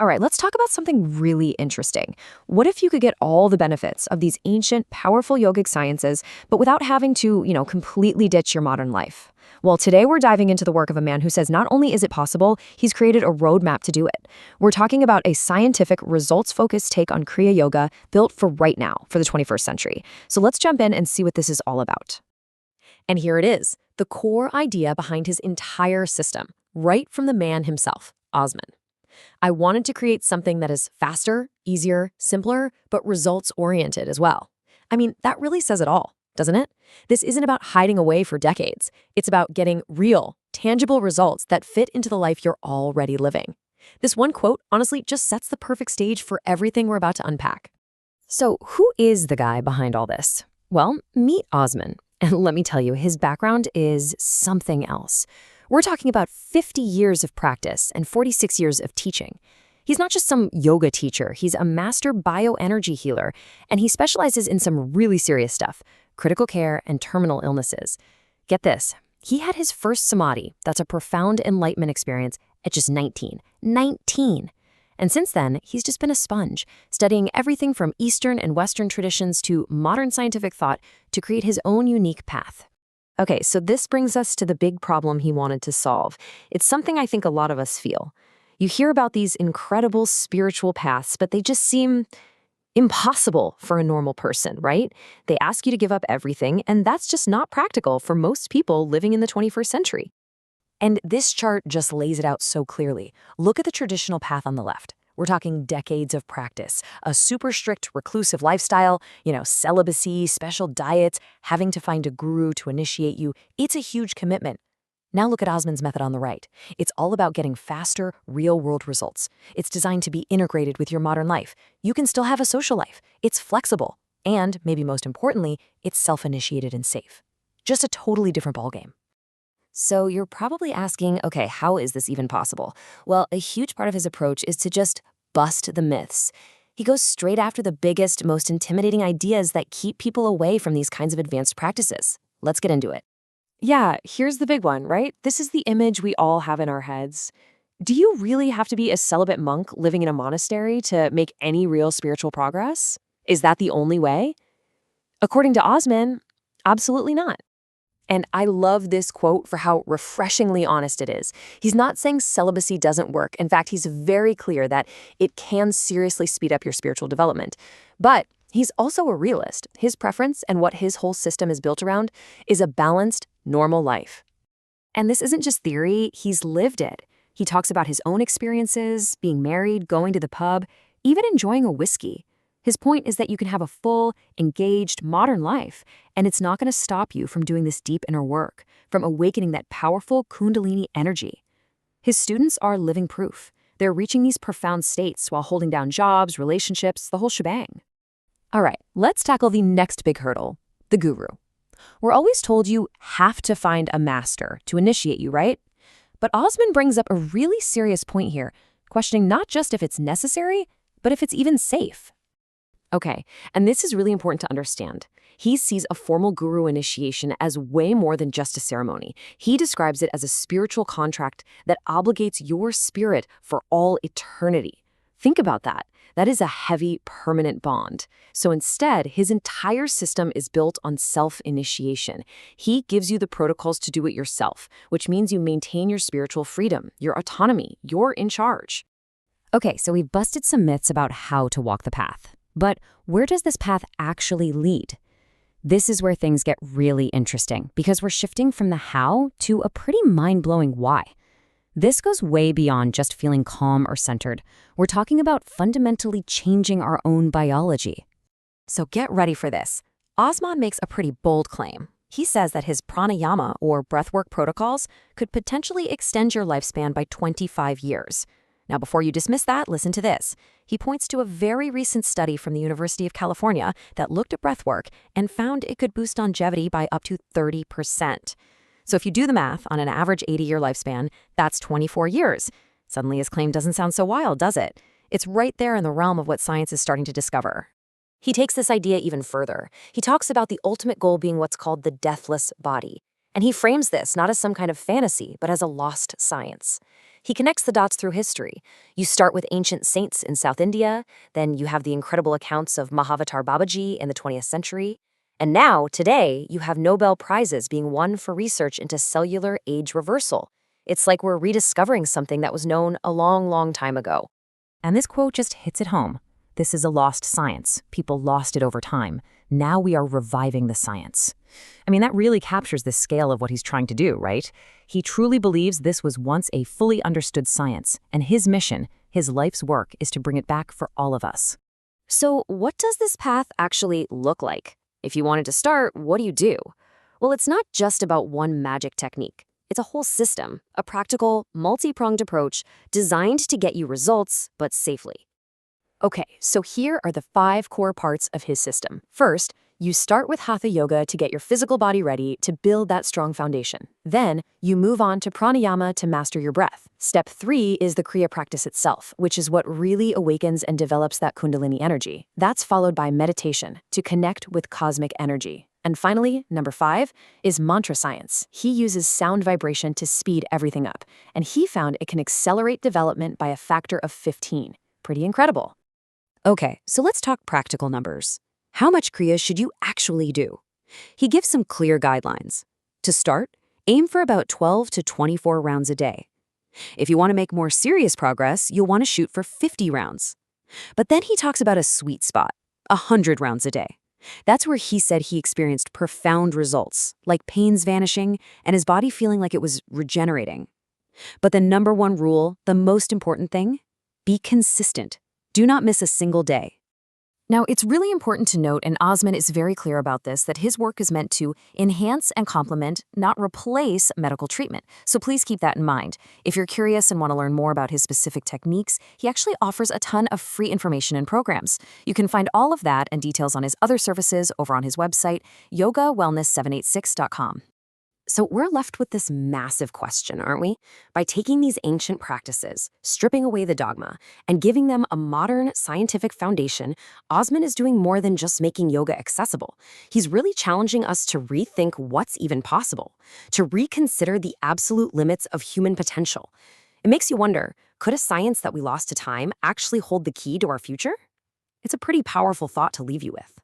All right, let's talk about something really interesting. What if you could get all the benefits of these ancient, powerful yogic sciences, but without having to, completely ditch your modern life? Well, today we're diving into the work of a man who says not only is it possible, he's created a roadmap to do it. We're talking about a scientific, results-focused take on Kriya Yoga built for right now, for the 21st century. So let's jump in and see what this is all about. And here it is, the core idea behind his entire system, right from the man himself, Osman. I wanted to create something that is faster, easier, simpler, but results-oriented as well. I mean, that really says it all, doesn't it? This isn't about hiding away for decades. It's about getting real, tangible results that fit into the life you're already living. This one quote, honestly, just sets the perfect stage for everything we're about to unpack. So who is the guy behind all this? Well, meet Osman. And let me tell you, his background is something else. We're talking about 50 years of practice and 46 years of teaching. He's not just some yoga teacher, he's a master bioenergy healer, and he specializes in some really serious stuff, critical care and terminal illnesses. Get this, he had his first samadhi, that's a profound enlightenment experience, at just 19. 19! And since then, he's just been a sponge, studying everything from Eastern and Western traditions to modern scientific thought to create his own unique path. Okay, so this brings us to the big problem he wanted to solve. It's something I think a lot of us feel. You hear about these incredible spiritual paths, but they just seem impossible for a normal person, right? They ask you to give up everything, and that's just not practical for most people living in the 21st century. And this chart just lays it out so clearly. Look at the traditional path on the left. We're talking decades of practice, a super strict reclusive lifestyle, celibacy, special diets, having to find a guru to initiate you. It's a huge commitment. Now look at Osman's method on the right. It's all about getting faster, real-world results. It's designed to be integrated with your modern life. You can still have a social life. It's flexible. And, maybe most importantly, it's self-initiated and safe. Just a totally different ballgame. So you're probably asking, okay, how is this even possible? Well, a huge part of his approach is to just bust the myths. He goes straight after the biggest, most intimidating ideas that keep people away from these kinds of advanced practices. Let's get into it. Yeah, here's the big one, right? This is the image we all have in our heads. Do you really have to be a celibate monk living in a monastery to make any real spiritual progress? Is that the only way? According to Osman, absolutely not. And I love this quote for how refreshingly honest it is. He's not saying celibacy doesn't work. In fact, he's very clear that it can seriously speed up your spiritual development. But he's also a realist. His preference and what his whole system is built around is a balanced, normal life. And this isn't just theory, he's lived it. He talks about his own experiences, being married, going to the pub, even enjoying a whiskey. His point is that you can have a full, engaged, modern life, and it's not going to stop you from doing this deep inner work, from awakening that powerful Kundalini energy. His students are living proof. They're reaching these profound states while holding down jobs, relationships, the whole shebang. All right, let's tackle the next big hurdle, the guru. We're always told you have to find a master to initiate you, right? But Osman brings up a really serious point here, questioning not just if it's necessary, but if it's even safe. Okay, and this is really important to understand. He sees a formal guru initiation as way more than just a ceremony. He describes it as a spiritual contract that obligates your spirit for all eternity. Think about that. That is a heavy, permanent bond. So instead, his entire system is built on self-initiation. He gives you the protocols to do it yourself, which means you maintain your spiritual freedom, your autonomy, you're in charge. Okay, so we've busted some myths about how to walk the path. But where does this path actually lead? This is where things get really interesting because we're shifting from the how to a pretty mind-blowing why. This goes way beyond just feeling calm or centered. We're talking about fundamentally changing our own biology. So get ready for this. Osman makes a pretty bold claim. He says that his pranayama, or breathwork protocols, could potentially extend your lifespan by 25 years. Now, before you dismiss that, listen to this. He points to a very recent study from the University of California that looked at breathwork and found it could boost longevity by up to 30%. So if you do the math on an average 80-year lifespan, that's 24 years. Suddenly his claim doesn't sound so wild, does it? It's right there in the realm of what science is starting to discover. He takes this idea even further. He talks about the ultimate goal being what's called the deathless body. And he frames this not as some kind of fantasy, but as a lost science. He connects the dots through history. You start with ancient saints in South India, then you have the incredible accounts of Mahavatar Babaji in the 20th century, and now, today, you have Nobel Prizes being won for research into cellular age reversal. It's like we're rediscovering something that was known a long, long time ago. And this quote just hits it home. This is a lost science. People lost it over time. Now we are reviving the science. I mean, that really captures the scale of what he's trying to do, right? He truly believes this was once a fully understood science, and his mission, his life's work, is to bring it back for all of us. So, what does this path actually look like? If you wanted to start, what do you do? Well, it's not just about one magic technique. It's a whole system, a practical, multi-pronged approach designed to get you results, but safely. Okay, so here are the 5 core parts of his system. First, you start with Hatha Yoga to get your physical body ready to build that strong foundation. Then, you move on to pranayama to master your breath. Step 3 is the KRIYA practice itself, which is what really awakens and develops that kundalini energy. That's followed by meditation to connect with cosmic energy. And finally, number 5 is mantra science. He uses sound vibration to speed everything up, and he found it can accelerate development by a factor of 15. Pretty incredible. Okay, so let's talk practical numbers. How much KRIYA should you actually do? He gives some clear guidelines. To start, aim for about 12 to 24 rounds a day. If you want to make more serious progress, you'll want to shoot for 50 rounds. But then he talks about a sweet spot, 100 rounds a day. That's where he said he experienced profound results, like pains vanishing and his body feeling like it was regenerating. But the number one rule, the most important thing, be consistent. Do not miss a single day. Now, it's really important to note, and Osman is very clear about this, that his work is meant to enhance and complement, not replace, medical treatment. So please keep that in mind. If you're curious and want to learn more about his specific techniques, he actually offers a ton of free information and programs. You can find all of that and details on his other services over on his website, yogawellness786.com. So we're left with this massive question, aren't we? By taking these ancient practices, stripping away the dogma, and giving them a modern scientific foundation, Osman is doing more than just making yoga accessible. He's really challenging us to rethink what's even possible, to reconsider the absolute limits of human potential. It makes you wonder, could a science that we lost to time actually hold the key to our future? It's a pretty powerful thought to leave you with.